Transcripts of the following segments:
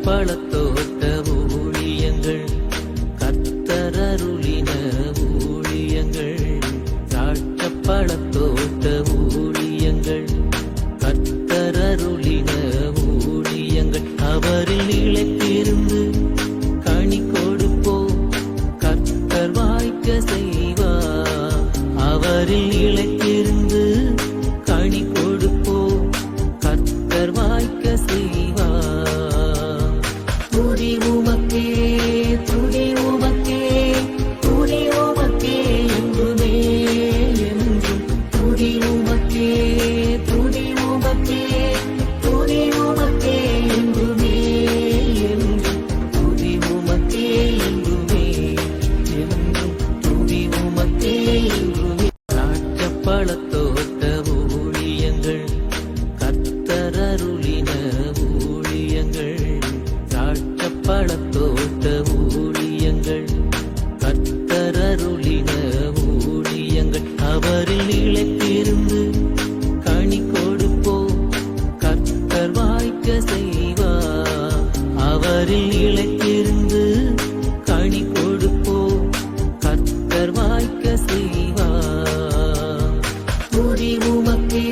பழத்தோட்ட ஊழியங்கள் கத்தரருளின ஊழியங்கள் திராட்சை பழத்தோட்ட ஊழியங்கள் கத்தரருளின ஊழியங்கள் அவரில் நிலைத்திருந்து கனி கொடுப்போம் கத்தர் வாய்க்க செய்வார் அவரில் நிலைத்திருந்து கனி கொடுப்போம் கத்தர் வாய்க்க செய்வார் துதி உமக்கே துதி உமக்கே துதி உமக்கே என்றுமே என்றும் துதி உமக்கே துதி உமக்கே துதி உமக்கே என்றுமே என்றும் துதி உமக்கே என்றுமே என்றும் துதி உமக்கே என்றுமே திராட்சை பழத்தோட்ட ஊழியங்கள் கத்தரருளின ஊழியங்கள் திராட்சை பழத்தோட்ட ஊழியங்கள் கத்தரருளின ஊழியங்கள் அவரில் நிலைத்திருந்து கனி கொடுப்போம் கத்தர் வாய்க்க செய்வார் அவரில் நிலைத்திருந்து கனி கொடுப்போம் கத்தர் வாய்க்க செய்வார் துதி உமக்கே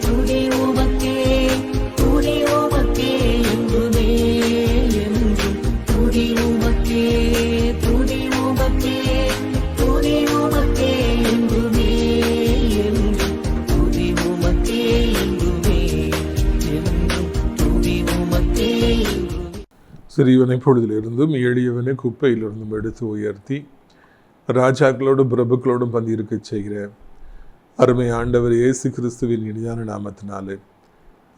துதி உமக்கே துதி உமக்கே என்றுமே என்றும் துதி உமக்கே துதி உமக்கே துதி உமக்கே என்றுமே என்றும் துதி உமக்கே என்றுமே என்றும் துதி உமக்கே என்றுமே. சிறியவனை பொழுதிலிருந்தும் எளியவனை குப்பையிலிருந்தும் எடுத்து உயர்த்தி ராஜாக்களோடும் பிரபுக்களோடும் பந்தியிருக்க செய்கிற அருமை ஆண்டவர் இயேசு கிறிஸ்துவின் இனியான நாமத்தினாலே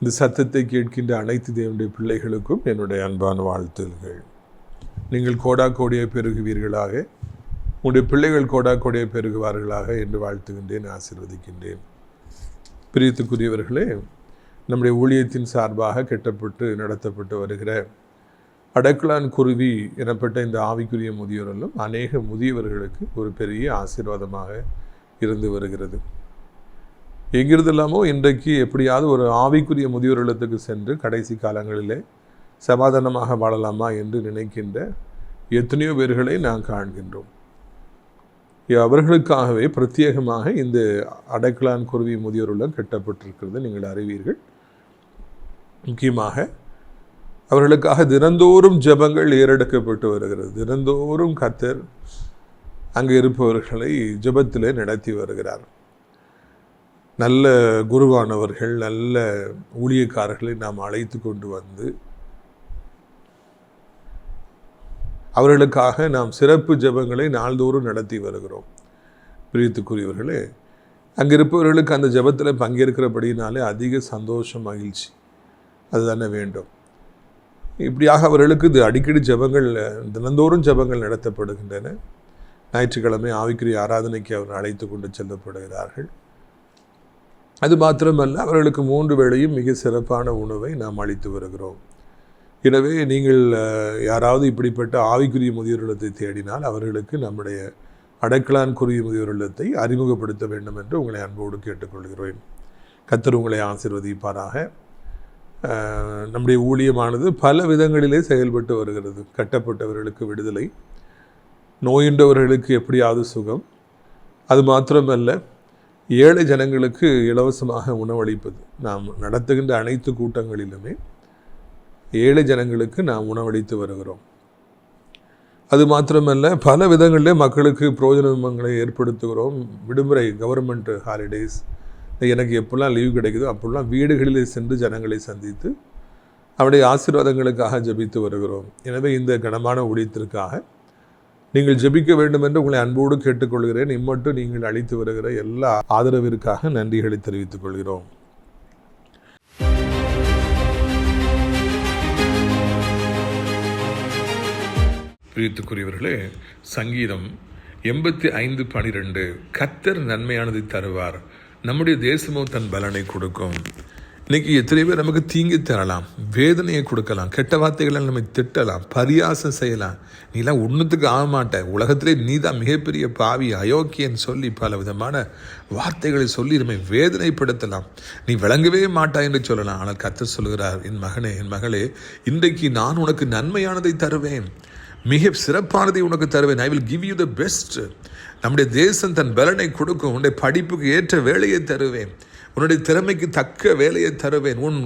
இந்த சத்தத்தை கேட்கின்ற அனைத்து தேவனுடைய பிள்ளைகளுக்கும் என்னுடைய அன்பான வாழ்த்துகள். நீங்கள் கோடா கோடியை பெருகுவீர்களாக, உங்களுடைய பிள்ளைகள் கோடா கோடியை பெருகுவார்களாக என்று வாழ்த்துகின்றேன், ஆசீர்வதிக்கின்றேன். பிரியத்துக்குரியவர்களே, நம்முடைய ஊழியத்தின் சார்பாக கட்டப்பட்டு நடத்தப்பட்டு வருகிற அடக்கலான் குருவி எனப்பட்ட இந்த ஆவிக்குரிய முதியோர்களும் அநேக முதியவர்களுக்கு ஒரு பெரிய ஆசீர்வாதமாக இருந்து வருகிறது. எங்கிருந்தெல்லாமோ இன்றைக்கு எப்படியாவது ஒரு ஆவிக்குரிய முதியோர் இல்லத்துக்கு சென்று கடைசி காலங்களிலே சமாதானமாக வாழலாமா என்று நினைக்கின்ற எத்தனையோ பேர்களை நாம் காண்கின்றோம். அவர்களுக்காகவே பிரத்யேகமாக இந்த அடக்கலான் குருவி முதியோர் இல்லம் கட்டப்பட்டிருக்கிறது, நீங்கள் அறிவீர்கள். முக்கியமாக அவர்களுக்காக தினந்தோறும் ஜெபங்கள் ஏறெடுக்கப்பட்டு வருகிறது. தினந்தோறும் கர்த்தர் அங்கே இருப்பவர்களை ஜெபத்திலே நடத்தி வருகிறார். நல்ல குருவானவர்கள், நல்ல ஊழியக்காரர்களை நாம் அழைத்து கொண்டு வந்து அவர்களுக்காக நாம் சிறப்பு ஜெபங்களை நாள்தோறும் நடத்தி வருகிறோம். பிரியத்துக்குரியவர்களே, அங்கே இருப்பவர்களுக்கு அந்த ஜெபத்தில் பங்கேற்கிறபடினாலே அதிக சந்தோஷம், மகிழ்ச்சி அதுதானே வேண்டும். இப்படியாக அவர்களுக்கு இது அடிக்கடி ஜெபங்கள், தினந்தோறும் ஜெபங்கள் நடத்தப்படுகின்றன. ஞாயிற்றுக்கிழமை ஆவிக்குரிய ஆராதனைக்கு அவர் அழைத்து கொண்டு செல்லப்படுகிறார்கள். அது மாத்திரமல்ல, அவர்களுக்கு 3 வேளையும் மிக சிறப்பான உணவை நாம் அளித்து வருகிறோம். எனவே நீங்கள் யாராவது இப்படிப்பட்ட ஆவிக்குரிய முதியோர் இல்லத்தை தேடினால் அவர்களுக்கு நம்முடைய அடக்கலான் குருவி முதியோர் இல்லத்தை அறிமுகப்படுத்த வேண்டும் என்று உங்களை அன்போடு கேட்டுக்கொள்கிறேன். கர்த்தர் உங்களை ஆசீர்வதிப்பாராக. நம்முடைய ஊழியமானது பல விதங்களிலே செயல்பட்டு வருகிறது. கட்டப்பட்டவர்களுக்கு விடுதலை, நோயுண்டவர்களுக்கு எப்படியாவது சுகம், அது மாத்திரமல்ல ஏழை ஜனங்களுக்கு இலவசமாக உணவளிப்பது. நாம் நடத்துகின்ற அனைத்து கூட்டங்களிலுமே ஏழை ஜனங்களுக்கு நாம் உணவளித்து வருகிறோம். அது மாத்திரமல்ல பல விதங்களிலே மக்களுக்கு பிரயோஜனங்களை ஏற்படுத்துகிறோம். விடுமுறை, கவர்மெண்ட் ஹாலிடேஸ், எனக்கு எப்போல்லாம் லீவு கிடைக்குதோ அப்போல்லாம் வீடுகளிலே சென்று ஜனங்களை சந்தித்து அவருடைய ஆசீர்வாதங்களுக்காக ஜெபித்து வருகிறோம். எனவே இந்த கனமான ஊழியத்திற்காக நீங்கள் ஜெபிக்க வேண்டும் என்று உங்களை அன்போடு கேட்டுக்கொள்கிறேன். இம்மட்டும் நீங்கள் அளித்து வருகிற எல்லா ஆதரவிற்காக நன்றிகளை தெரிவித்துக் கொள்கிறோம். பிரியத்துக்குரியவர்களே, சங்கீதம் 85:12 கர்த்தர் நன்மையானதை தருவார், நம்முடைய தேசமோ தன் பலனை கொடுக்கும். இன்னைக்கு எத்தனை பேர் நமக்கு தீங்கி தரலாம், வேதனையை கொடுக்கலாம், கெட்ட வார்த்தைகளை நம்ம திட்டலாம், பரியாசம் செய்யலாம். நீலாம் ஒன்றுத்துக்கு ஆக மாட்டேன், உலகத்திலே நீதான் மிகப்பெரிய பாவி, அயோக்கியன்னு சொல்லி பல விதமான வார்த்தைகளை சொல்லி நம்மை வேதனைப்படுத்தலாம். நீ விளங்கவே மாட்டாய் என்று சொல்லலாம். ஆனால் கர்த்தர் சொல்கிறார், என் மகனே, என் மகளே, இன்றைக்கு நான் உனக்கு நன்மையானதை தருவேன், மிக சிறப்பானதை உனக்கு தருவேன். I will give you the best. நம்முடைய தேசம் தன் பலனை கொடுக்கும். உன்னுடைய படிப்புக்கு ஏற்ற வேலையை தருவேன், உன்னுடைய திறமைக்கு தக்க வேலையை தருவேன், உன்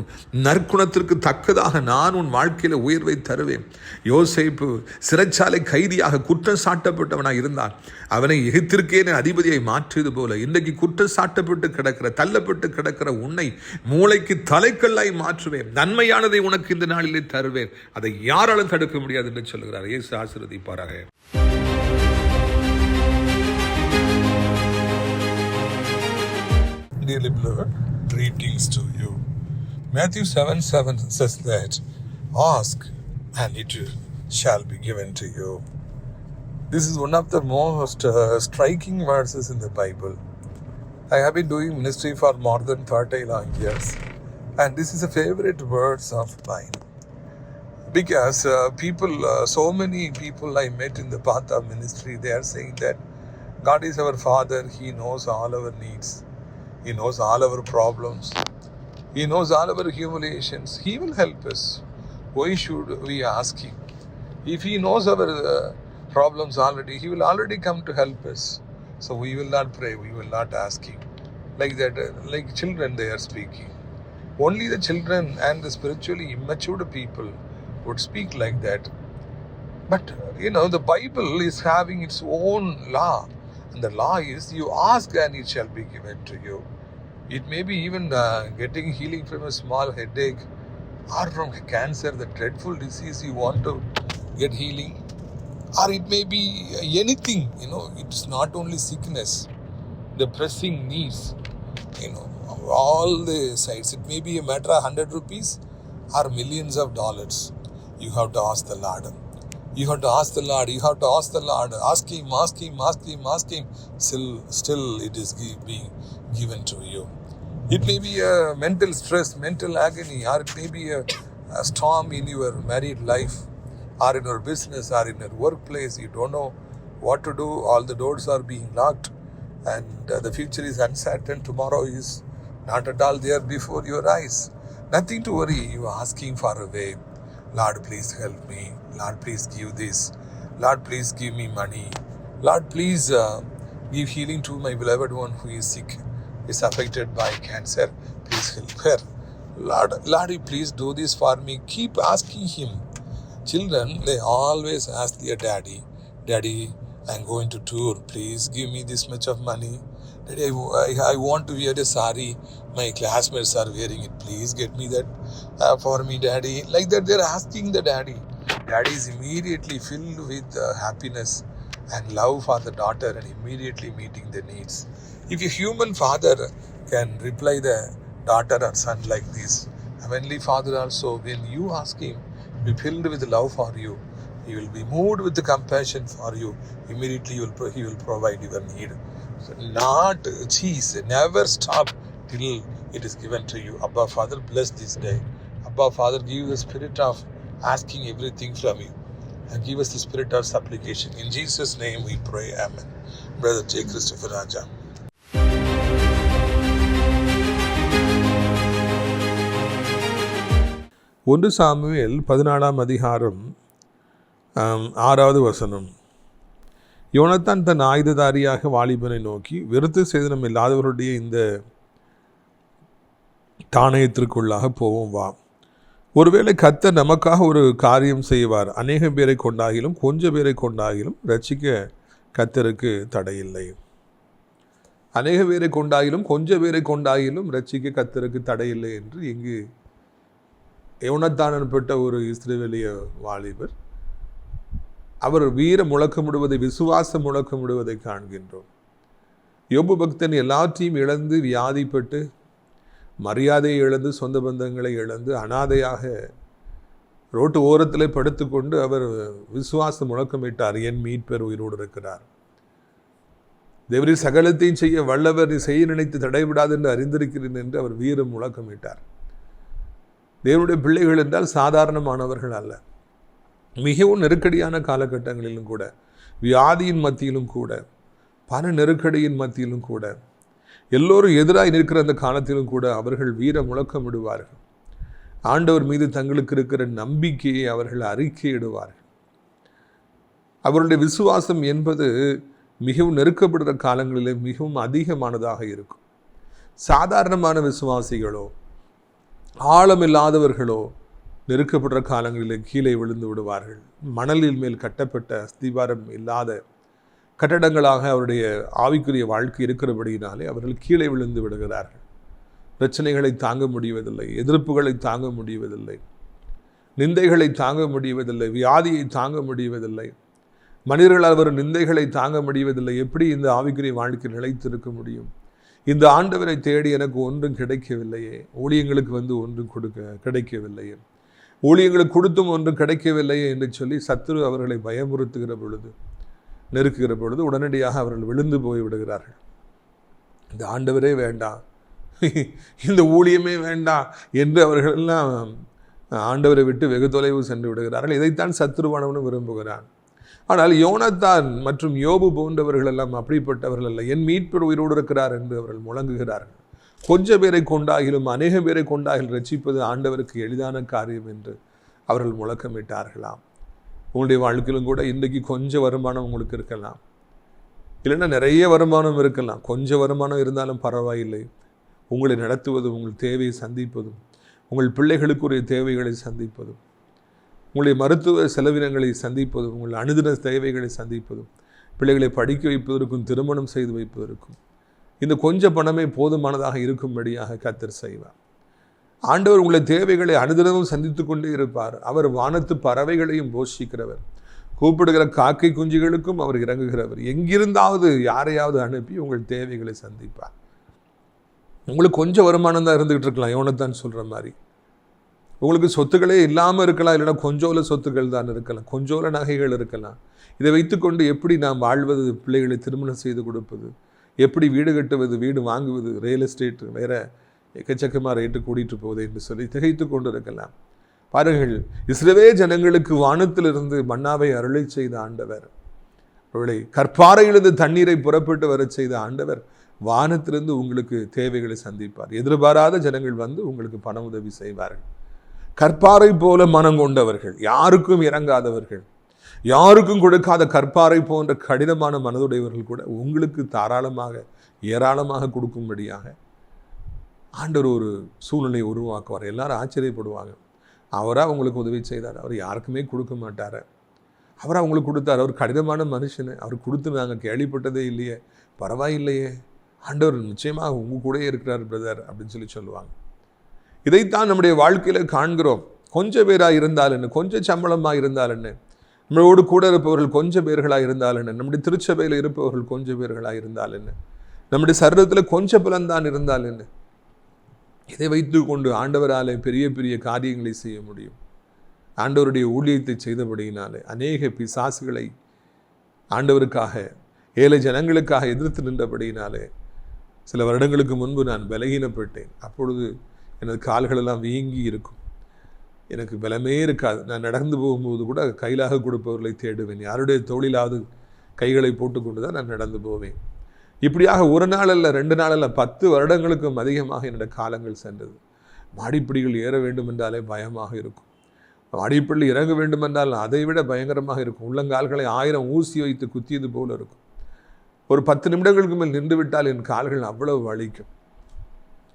நற்குணத்திற்கு தக்கதாக நான் உன் வாழ்க்கையில் உயர்வை தருவேன். யோசேப்பு சிறைச்சாலை கைதியாக குற்றம் சாட்டப்பட்டவனாக இருந்தான். அவனை எகிப்திற்கே அதிபதியை மாற்றியது போல இன்றைக்கு குற்றம் சாட்டப்பட்டு கிடக்கிற, தள்ளப்பட்டு கிடக்கிற உன்னை மூளைக்கு தலைக்கல்லாய் மாற்றுவேன், நன்மையானதை உனக்கு இந்த நாளிலே தருவேன், அதை யாராலும் தடுக்க முடியாது என்று சொல்கிறார். இயேசு ஆசீர்வதிப்பாராக. Dearly beloved, greetings to you. Matthew 7:7 says that, ask and it shall be given to you. This is one of the most striking verses in the Bible. I have been doing ministry for more than 30 long years, and this is a favorite verse of mine. Because so many people I met in the path of ministry, they are saying that God is our Father, He knows all our needs. He knows all our problems. He knows all our humiliations. He will help us. Why should we ask Him? If He knows our problems already, He will already come to help us. So we will not pray, we will not ask Him. Like that, like children they are speaking. Only the children and the spiritually immature people would speak like that. But the Bible is having its own law. And the law is, you ask and it shall be given to you. It may be even getting healing from a small headache or from cancer, the dreadful disease you want to get healing. Or it may be anything, it's not only sickness, the pressing needs, all the sides. It may be a matter of 100 rupees or millions of dollars. You have to ask the Lord. You have to ask the Lord. You have to ask the Lord. Ask Him, ask Him, ask Him, ask Him. Still it is being given to you. It may be a mental stress, mental agony, or it may be a storm in your married life, or in your business, or in your workplace. You don't know what to do. All the doors are being locked, and the future is uncertain. Tomorrow is not at all there before your eyes. Nothing to worry. You are asking for a way. Lord, please help me. Lord, please give this. Lord, please give me money. Lord, please give healing to my beloved one who is sick, is affected by cancer. Please help her. Lord, you please do this for me. Keep asking Him. Children, they always ask their daddy, Daddy, I'm going to tour. Please give me this much of money. Daddy, I want to wear a sari. My classmates are wearing it. Please get me that for me, Daddy. Like that, they're asking the daddy. Daddy is immediately filled with happiness and love for the daughter and immediately meeting the needs. If a human father can reply the daughter or son like this, Heavenly Father also, when you ask Him, be filled with love for you, He will be moved with the compassion for you. Immediately He will provide your need. So not cease, never stop till it is given to you. Abba Father, bless this day. Abba Father, give the spirit of asking everything from you, and give us the spirit of supplication. In Jesus' name we pray. Amen. Brother J. Christopher Raja. ஒன்று Samuel 14 அதிகாரம் 6வது வசனம். யோனத்தான் தன் ஆயுததாரியாக வாலிபனை நோக்கி, விருத்த சேதனம் இல்லாதவருடைய இந்த தானயத்திற்குள்ளாக போவோம் வா. ஒருவேளை கர்த்தர் நமக்காக ஒரு காரியம் செய்வார். அநேக பேரை கொண்டாகிலும் கொஞ்சம் பேரை கொண்டாகிலும் ரட்சிக்க கர்த்தருக்கு தடையில்லை. அநேக பேரை கொண்டாகிலும் கொஞ்சம் பேரை கொண்டாகிலும் ரட்சிக்க கர்த்தருக்கு தடையில்லை என்று இங்கு யோனத்தான் எனப்பட்ட ஒரு இஸ்ரவேலிய வாலிபர் அவர் வீர முழக்கமிடுவதை, விசுவாச முழக்கமிடுவதை காண்கின்றோம். யோபு பக்தன் எல்லாத்தையும் இழந்து, வியாதிப்பட்டு, மரியாதையை இழந்து, சொந்த பந்தங்களை இழந்து, அனாதையாக ரோட்டு ஓரத்தில் படுத்துக்கொண்டு அவர் விசுவாச முழக்கமிட்டார், என் மீட்பர் உயிரோடு இருக்கிறார், தேவரீர் சகலத்தையும் செய்ய வல்லவர், நீ செய்ய நினைத்து தடைவிடாது என்று அறிந்திருக்கிறேன் என்று அவர் வீர முழக்கமிட்டார். தேவனுடைய பிள்ளைகள் என்றால் சாதாரணமானவர்கள் அல்ல. மிகவும் நெருக்கடியான காலகட்டங்களிலும் கூட, வியாதியின் மத்தியிலும் கூட, பண நெருக்கடியின் மத்தியிலும் கூட, எல்லோரும் எதிராக நிற்கிற அந்த காலத்திலும் கூட அவர்கள் வீர முழக்கமிடுவார்கள். ஆண்டவர் மீது தங்களுக்கு இருக்கிற நம்பிக்கையை அவர்கள் அறிக்கையிடுவார்கள். அவருடைய விசுவாசம் என்பது மிகவும் நெருக்கப்படுகிற காலங்களிலே மிகவும் அதிகமானதாக இருக்கும். சாதாரணமான விசுவாசிகளோ, ஆழமில்லாதவர்களோ நெருக்கப்படுற காலங்களிலே கீழே விழுந்து விடுவார்கள். மணலின் மேல் கட்டப்பட்ட அஸ்திவாரம் இல்லாத கட்டடங்களாக அவருடைய ஆவிக்குரிய வாழ்க்கை இருக்கிறபடியினாலே அவர்கள் கீழே விழுந்து விடுகிறார்கள். பிரச்சனைகளை தாங்க முடிவதில்லை, எதிர்ப்புகளை தாங்க முடிவதில்லை, நிந்தைகளை தாங்க முடிவதில்லை, வியாதியை தாங்க முடிவதில்லை, மனிதர்களால் வரும் நிந்தைகளை தாங்க முடிவதில்லை. எப்படி இந்த ஆவிக்குரிய வாழ்க்கை நிலைத்திருக்க முடியும்? இந்த ஆண்டவரை தேடி எனக்கு ஒன்றும் கிடைக்கவில்லையே, ஊழியங்களுக்கு வந்து ஒன்றும் கிடைக்கவில்லையே, ஊழியங்களுக்கு கொடுத்தும் ஒன்றும் கிடைக்கவில்லையே என்று சொல்லி சத்துரு அவர்களை பயமுறுத்துகிற பொழுது, நெருக்குகிற பொழுது உடனடியாக அவர்கள் விழுந்து போய் விடுகிறார்கள். இந்த ஆண்டவரே வேண்டாம், இந்த ஊழியமே வேண்டாம் என்று அவர்கள் எல்லாம் ஆண்டவரை விட்டு வெகு தொலைவு சென்று விடுகிறார்கள். இதைத்தான் சத்துருவானவனும் விரும்புகிறான். ஆனால் யோனத்தான் மற்றும் யோபு போன்றவர்கள் எல்லாம் அப்படிப்பட்டவர்கள் அல்ல. என் மீட்பர் உயிரோடு இருக்கிறார் என்று அவர்கள் முழங்குகிறார்கள். கொஞ்சம் பேரை கொண்டாகிலும் அநேக பேரை கொண்டாகிலும் ரட்சிப்பது ஆண்டவருக்கு எளிதான காரியம் என்று அவர்கள் முழக்கமிட்டார்களாம். உங்களுடைய வாழ்க்கையிலும் கூட இன்றைக்கு கொஞ்சம் வருமானம் உங்களுக்கு இருக்கலாம், இல்லைன்னா நிறைய வருமானம் இருக்கலாம். கொஞ்சம் வருமானம் இருந்தாலும் பரவாயில்லை. உங்களை நடத்துவதும், உங்கள் தேவையை சந்திப்பதும், உங்கள் பிள்ளைகளுக்குரிய தேவைகளை சந்திப்பதும், உங்களுடைய மருத்துவ செலவினங்களை சந்திப்பதும், உங்கள் அனுதின தேவைகளை சந்திப்பதும், பிள்ளைகளை படிக்க வைப்பதற்கும் திருமணம் செய்து வைப்பதற்கும் இந்த கொஞ்சம் பணமே போதுமானதாக இருக்கும்படியாக கர்த்தர் செய்வார். ஆண்டவர் உங்களை தேவைகளை அனுதினமும் சந்தித்து கொண்டே இருப்பார். அவர் வானத்து பறவைகளையும் போஷிக்கிறவர், கூப்பிடுகிற காக்கை குஞ்சுகளுக்கும் அவர் இறங்குகிறவர். எங்கிருந்தாவது யாரையாவது அனுப்பி உங்கள் தேவைகளை சந்திப்பார். உங்களுக்கு கொஞ்சம் வருமானம் தான் இருந்துகிட்டு இருக்கலாம், யோனத்தான் சொல்கிற மாதிரி. உங்களுக்கு சொத்துக்களே இல்லாமல் இருக்கலாம், இல்லைன்னா கொஞ்சோல சொத்துக்கள் தான் இருக்கலாம், கொஞ்சோல நகைகள் இருக்கலாம். இதை வைத்துக்கொண்டு எப்படி நாம் வாழ்வது, பிள்ளைகளை திருமணம் செய்து கொடுப்பது, எப்படி வீடு கட்டுவது, வீடு வாங்குவது, ரியல் எஸ்டேட் வேற எக்கச்சக்கமாக ரேட்டு கூட்டிகிட்டு போகுது என்று சொல்லி திகைத்து கொண்டு இருக்கலாம். பாருங்கள், இஸ்ரவேல் ஜனங்களுக்கு வானத்திலிருந்து மன்னாவை அருளை செய்த ஆண்டவர், அவர்களை கற்பாறையிலிருந்து தண்ணீரை புறப்பட்டு வர செய்த ஆண்டவர் வானத்திலிருந்து உங்களுக்கு தேவைகளை சந்திப்பார். எதிர்பாராத ஜனங்கள் வந்து உங்களுக்கு பண உதவி செய்வார்கள். கற்பாறை போல மனம் கொண்டவர்கள், யாருக்கும் இறங்காதவர்கள், யாருக்கும் கொடுக்காத கற்பாறை போன்ற கடினமான மனதுடையவர்கள் கூட உங்களுக்கு தாராளமாக ஏராளமாக கொடுக்கும்படியாக ஆண்டவர் ஒரு சூழ்நிலை உருவாக்குவார். எல்லாரும் ஆச்சரியப்படுவாங்க. அவராக உங்களுக்கு உதவி செய்தார், அவர் யாருக்குமே கொடுக்க மாட்டார், அவராக அவங்களுக்கு கொடுத்தார். அவர் கடினமான மனுஷனை அவர் கொடுத்து நாங்கள் கேள்விப்பட்டதே இல்லையே, பரவாயில்லையே, ஆண்டவர் நிச்சயமாக உங்கள் கூட இருக்கிறார் பிரதர் அப்படின்னு சொல்லி சொல்லுவாங்க. இதைத்தான் நம்முடைய வாழ்க்கையில் காண்கிறோம். கொஞ்சம் பேராக இருந்தால் என்ன, கொஞ்சம் சம்பளமாக இருந்தால் என்ன, நம்மளோடு கூட இருப்பவர்கள் கொஞ்சம் பேர்களாக இருந்தால் என்ன, நம்முடைய திருச்சபையில் இருப்பவர்கள் கொஞ்சம் பேர்களாக இருந்தால் என்ன, நம்முடைய சரீரத்தில் கொஞ்சம் பலன்தான் இருந்தால் என்ன, இதை வைத்து கொண்டு ஆண்டவராலே பெரிய பெரிய காரியங்களை செய்ய முடியும். ஆண்டவருடைய ஊழியத்தை செய்தபடியினாலே அநேக பிசாசுகளை ஆண்டவருக்காக, ஏழை ஜனங்களுக்காக எதிர்த்து நின்றபடியினாலே சில வருடங்களுக்கு முன்பு நான் பலகீனப்பட்டேன். அப்பொழுது எனது கால்களெல்லாம் வீங்கி இருக்கும், எனக்கு பலமே இருக்காது. நான் நடந்து போகும்போது கூட கையிலாக கொடுப்பவர்களை தேடுவேன், யாருடைய தோளிலாவது கைகளை போட்டுக்கொண்டு தான் நான் நடந்து போவேன். இப்படியாக ஒரு நாள் அல்ல, 2 நாள் அல்ல, 10 வருடங்களுக்கும் அதிகமாக என்னுடைய காலங்கள் சென்றது. மாடிப்படிகள் ஏற வேண்டும் என்றாலே பயமாக இருக்கும், மாடிப்படியில் இறங்க வேண்டுமென்றால் அதை விட பயங்கரமாக இருக்கும். உள்ளங்கால்களை 1000 ஊசி வைத்து குத்தியது போல இருக்கும். ஒரு 10 நிமிடங்களுக்கு மேல் நின்று விட்டால் என் கால்கள் அவ்வளவு வலிக்கும்.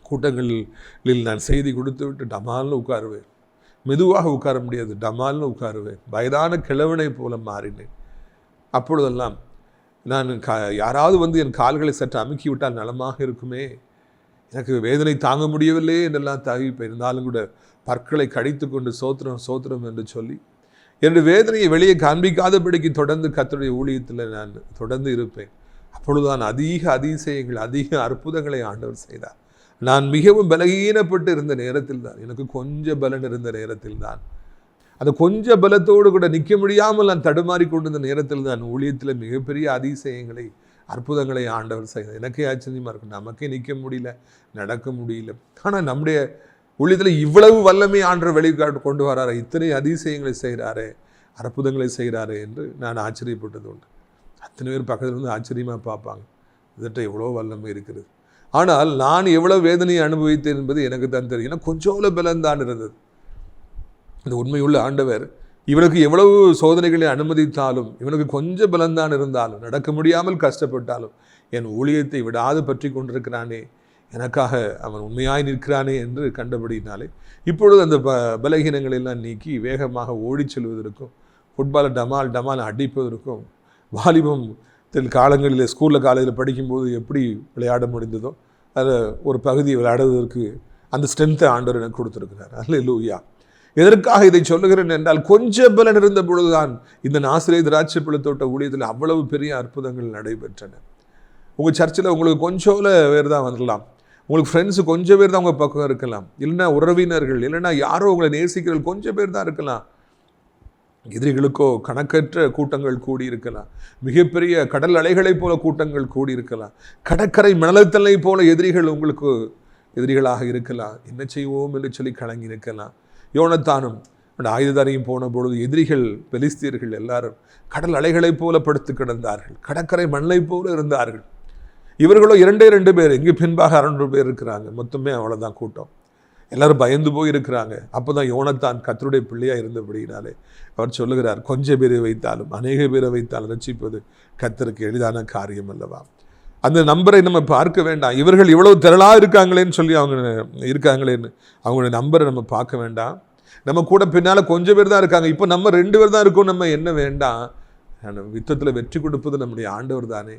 கூட்டங்களில் நான் செய்தி கொடுத்து விட்டு டமால்னு உட்காருவேன், மெதுவாக உட்கார முடியாது, டமால்னு உட்காருவேன். வயதான கிழவனை போல மாறினேன். அப்பொழுதெல்லாம் நான் யாராவது வந்து என் கால்களை சற்று அமுக்கி விட்டால் நலமாக இருக்குமே, எனக்கு வேதனை தாங்க முடியவில்லை என்றெல்லாம் தவிப்பேன். இருந்தாலும் கூட பற்களை கடித்து கொண்டு சோத்திரம் சோத்திரம் என்று சொல்லி என்னுடைய வேதனையை வெளியே காண்பிக்காதபடிக்கு தொடர்ந்து கர்த்தருடைய ஊழியத்தில் நான் தொடர்ந்து இருப்பேன். அப்பொழுதுதான் அதிக அதிசயங்கள், அதிக அற்புதங்களை ஆண்டவர் செய்தார். நான் மிகவும் பலகீனப்பட்டு இருந்த நேரத்தில் தான், எனக்கு கொஞ்சம் பலன் இருந்த நேரத்தில் தான், அந்த கொஞ்சம் பலத்தோடு கூட நிற்க முடியாமல் நான் தடுமாறி கொண்டிருந்த நேரத்தில் தான் ஊழியத்தில் மிகப்பெரிய அதிசயங்களை, அற்புதங்களை ஆண்டவர் செய்தார். எனக்கே ஆச்சரியமாக இருக்கும், நமக்கே நிற்க முடியல, நடக்க முடியல. ஆனால் நம்முடைய ஊழியத்தில் இவ்வளவு வல்லமை ஆண்டவர் வெளிக்காட்டு கொண்டு வராரு, இத்தனை அதிசயங்களை செய்கிறாரே, அற்புதங்களை செய்கிறாரே என்று நான் ஆச்சரியப்பட்டது உண்டு. அத்தனை பேர் பக்கத்தில் இருந்து ஆச்சரியமாக பார்ப்பாங்க, இதட்ட எவ்வளோ வல்லமை இருக்கிறது. ஆனால் நான் எவ்வளோ வேதனையை அனுபவித்தேன் என்பது எனக்கு தான் தெரியும். ஏன்னா கொஞ்சோல பலன்தான் இருந்தது. இந்த உண்மையுள்ள ஆண்டவர் இவனுக்கு எவ்வளவு சோதனைகளை அனுமதித்தாலும், இவனுக்கு கொஞ்சம் பலன்தான் இருந்தாலும், நடக்க முடியாமல் கஷ்டப்பட்டாலும், என் ஊழியத்தை விடாது பற்றி கொண்டிருக்கிறானே, எனக்காக அவன் உண்மையாய் நிற்கிறானே என்று கண்டபடினாலே இப்பொழுது அந்த பலகீனங்கள் எல்லாம் நீக்கி வேகமாக ஓடி செல்வதற்கும், ஃபுட்பாலை டமால் டமால் அடிப்பதற்கும், வாலிபத்தில் காலங்களில் ஸ்கூலில் காலேஜில் படிக்கும்போது எப்படி விளையாட முடிந்ததோ அதில் ஒரு பகுதியை விளையாடுவதற்கு அந்த ஸ்ட்ரென்த்தை ஆண்டவர் எனக்கு கொடுத்துருக்கிறார். அல்லேலூயா. எதற்காக இதை சொல்லுகிறேன் என்றால், கொஞ்சம் பலன் இருந்த பொழுதுதான் இந்த நாசிரேய திராட்சை பழத்தோட்ட ஊழியத்தில் அவ்வளவு பெரிய அற்புதங்கள் நடைபெற்றன. உங்கள் சர்ச்சில் உங்களுக்கு கொஞ்சோல பேர் தான் வரலாம், உங்களுக்கு ஃப்ரெண்ட்ஸு கொஞ்சம் பேர் தான் உங்கள் பக்கம் இருக்கலாம், இல்லைன்னா உறவினர்கள், இல்லைன்னா யாரோ உங்களை நேசிக்கிறவர்கள் கொஞ்சம் பேர் தான் இருக்கலாம். எதிரிகளுக்கோ கணக்கற்ற கூட்டங்கள் கூடியிருக்கலாம், மிகப்பெரிய கடல் அலைகளைப் போல கூட்டங்கள் கூடியிருக்கலாம், கடற்கரை மணலத்தலை போல எதிரிகள் உங்களுக்கு எதிரிகளாக இருக்கலாம். என்ன செய்வோம் என்று சொல்லி கலங்கி இருக்கலாம். யோனத்தானும் அந்த ஆயுததாரியும் போன பொழுது எதிரிகள் பெலிஸ்தியர்கள் எல்லாரும் கடல் அலைகளைப் போல படுத்து கிடந்தார்கள், கடற்கரை மண்ணை போல இருந்தார்கள். இவர்களோ 2 பேர், இங்கே பின்பாக 600 பேர் இருக்கிறாங்க. மொத்தமே அவ்வளோதான் கூட்டம். எல்லாரும் பயந்து போய் இருக்கிறாங்க. அப்போ தான் யோனத்தான் கர்த்தருடைய பிள்ளையாக இருந்தபடினாலே அவர் சொல்லுகிறார், கொஞ்சம் பேரை வைத்தாலும் அநேக பேரை வைத்தாலும் ரட்சிப்பது கர்த்தருக்கு எளிதான காரியம் அல்லவா. அந்த நம்பரை நம்ம பார்க்க வேண்டாம், இவர்கள் இவ்வளவு திரளாக இருக்காங்களேன்னு சொல்லி அவங்க இருக்காங்களேன்னு அவங்களுடைய நம்பரை நம்ம பார்க்க வேண்டாம். நம்ம கூட பின்னால் கொஞ்சம் பேர் தான் இருக்காங்க, இப்போ நம்ம 2 பேர் தான் இருக்கோம், நம்ம என்ன வேண்டாம். யுத்தத்தில் வெற்றி கொடுப்பது நம்முடைய ஆண்டவர் தானே,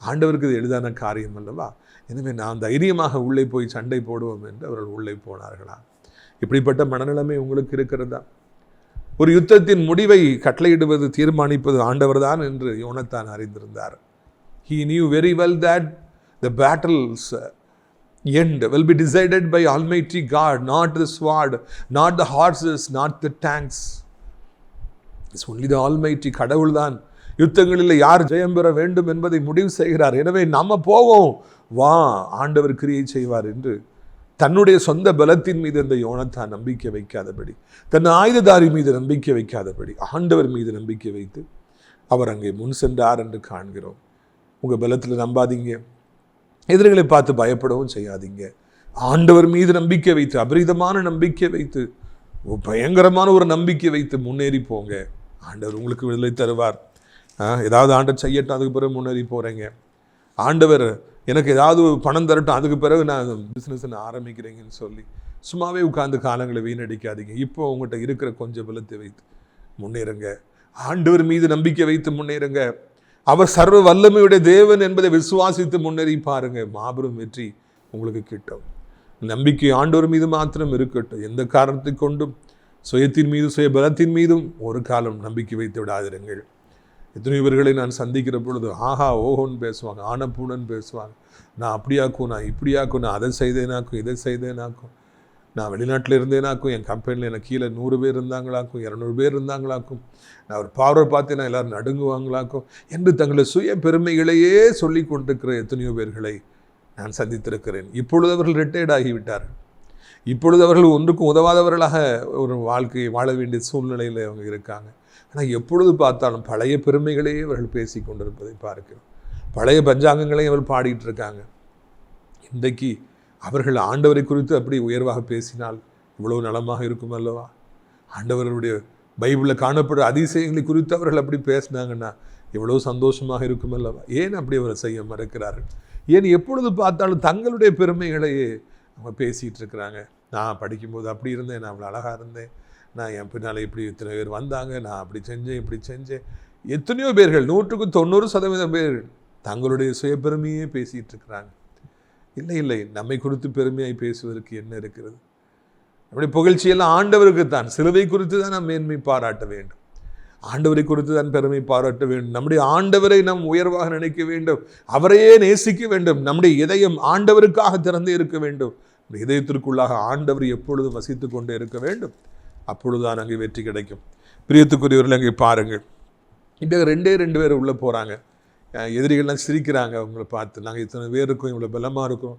ஆண்டவருக்கு இது எளிதான காரியம் அல்லவா. எனவே நாம் தைரியமாக உள்ளே போய் சண்டை போடுவோம் என்று அவர்கள் உள்ளே போனார்களா. இப்படிப்பட்ட மனநிலைமை உங்களுக்கு இருக்கிறதா? ஒரு யுத்தத்தின் முடிவை கட்டளையிடுவது, தீர்மானிப்பது ஆண்டவர் தான் என்று யோனத்தான் அறிந்திருந்தார். He knew very well that the battle's end will be decided by Almighty God, not the sword, not the horses, not the tanks. It's only the Almighty. கடவுள் தான் யுத்தங்களில் யார் ஜெயம் பெற வேண்டும் என்பதை முடிவு செய்கிறார். எனவே நம்ம போவோம், வா, ஆண்டவர் கிரியை செய்வார் என்று தன்னுடைய சொந்த பலத்தின் மீது இந்த யோனத்தான் நம்பிக்கை வைக்காதபடி, தன் ஆயுததாரி மீது நம்பிக்கை வைக்காதபடி, ஆண்டவர் மீது நம்பிக்கை வைத்து அவர் அங்கே முன் சென்றார் என்று காண்கிறோம். உங்கள் பலத்தில் நம்பாதீங்க, எதிரிகளை பார்த்து பயப்படவும் செய்யாதீங்க. ஆண்டவர் மீது நம்பிக்கை வைத்து, அபரிதமான நம்பிக்கை வைத்து, பயங்கரமான ஒரு நம்பிக்கை வைத்து முன்னேறி போங்க. ஆண்டவர் உங்களுக்கு விடுதலை தருவார். ஏதாவது ஆண்டவர் செய்யட்டும், அதுக்கு பிறகு முன்னேறி போகிறேங்க. ஆண்டவர் எனக்கு ஏதாவது பணம் தரட்டும், அதுக்கு பிறகு நான் பிஸ்னஸ் ஆரம்பிக்கிறேங்கன்னு சொல்லி சும்மாவே உட்கார்ந்து காலங்களை வீணடிக்காதீங்க. இப்போ உங்கள்கிட்ட இருக்கிற கொஞ்சம் பலத்தை வைத்து முன்னேறுங்க. ஆண்டவர் மீது நம்பிக்கை வைத்து முன்னேறுங்க. அவர் சர்வ வல்லமையுடைய தேவன் என்பதை விசுவாசித்து முன்னேறி பாருங்க, மாபெரும் வெற்றி உங்களுக்கு கிட்டும். நம்பிக்கை ஆண்டவர் மீது மாத்திரம் இருக்கட்டும். எந்த காரணத்தை கொண்டும் சுயத்தின் மீது, சுய பலத்தின் மீதும் ஒரு காலம் நம்பிக்கை வைத்து விடாதிருங்கள். எத்தனையோ பேர்களை நான் சந்திக்கிற பொழுது ஆஹா ஓஹோன்னு பேசுவாங்க, ஆனப்பூனன்னு பேசுவாங்க. நான் அப்படியாக்கும், நான் இப்படியாக்கும், நான் அதை செய்தேனாக்கும், இதை செய்தேனாக்கும், நான் வெளிநாட்டில் இருந்தேனாக்கும், என் கம்பெனியில் எனக்கு கீழே 100 பேர் இருந்தாங்களாக்கும், 200 பேர் இருந்தாங்களாக்கும், நான் ஒரு பார்வை பார்த்தேன்னா எல்லோரும் நடுங்குவாங்களாக்கும் என்று தங்களை சுய பெருமைகளையே சொல்லி கொண்டிருக்கிற எத்தனையோ பேர்களை நான் சந்தித்திருக்கிறேன். இப்பொழுது அவர்கள் ரிட்டையர்ட் ஆகிவிட்டார்கள். இப்பொழுது அவர்கள் ஒன்றுக்கும் உதவாதவர்களாக ஒரு வாழ்க்கையை வாழ வேண்டிய சூழ்நிலையில் அவங்க இருக்காங்க. ஆனால் எப்பொழுது பார்த்தாலும் பழைய பெருமைகளையே அவர்கள் பேசி கொண்டிருப்பதை பார்க்கிறோம். பழைய பஞ்சாங்கங்களையும் அவர்கள் பாடிட்டு இருக்காங்க. இன்றைக்கு அவர்கள் ஆண்டவரை குறித்து அப்படி உயர்வாக பேசினால் இவ்வளவு நலமாக இருக்கும் அல்லவா. ஆண்டவருடைய பைபிளில் காணப்படுற அதிசயங்களை குறித்து அவர்கள் அப்படி பேசினாங்கன்னா எவ்வளோ சந்தோஷமாக இருக்கும் அல்லவா. ஏன் அப்படி அவர் செய்ய மறுக்கிறார்கள்? ஏன் எப்பொழுது பார்த்தாலும் தங்களுடைய பெருமைகளையே அவங்க பேசிகிட்டு இருக்கிறாங்க. நான் படிக்கும்போது அப்படி இருந்தேன், நான் அவ்வளோ அழகாக இருந்தேன், நான் என் பின்னால் இப்படி இத்தனை பேர் வந்தாங்க, நான் அப்படி செஞ்சேன் இப்படி செஞ்சேன். எத்தனையோ பேர்கள், 100% பேர்கள் தங்களுடைய சுய பெருமையே பேசிகிட்டு இருக்கிறாங்க. இல்லை இல்லை, நம்மை குறித்து பெருமையாய் பேசுவதற்கு என்ன இருக்கிறது? நம்முடைய புகழ்ச்சியெல்லாம் ஆண்டவருக்கு தான். சிலுவை குறித்து தான் நாம் மேன்மை பாராட்ட வேண்டும், ஆண்டவரை குறித்து தான் பெருமை பாராட்ட வேண்டும். நம்முடைய ஆண்டவரை நாம் உயர்வாக நினைக்க வேண்டும், அவரையே நேசிக்க வேண்டும். நம்முடைய இதயம் ஆண்டவருக்காக திறந்தே இருக்க வேண்டும். இதயத்திற்குள்ளாக ஆண்டவர் எப்பொழுதும் வசித்து கொண்டே இருக்க வேண்டும். அப்பொழுதுதான் அங்கே வெற்றி கிடைக்கும். பிரியத்துக்குரியவர்கள், அங்கே பாருங்கள், இப்போ 2 பேர் உள்ளே போகிறாங்க. எதிரிகள்லாம் சிரிக்கிறாங்க அவங்கள பார்த்து. நாங்கள் இத்தனை பேர் இருக்கோம், இவ்வளோ பலமாக இருக்கோம்,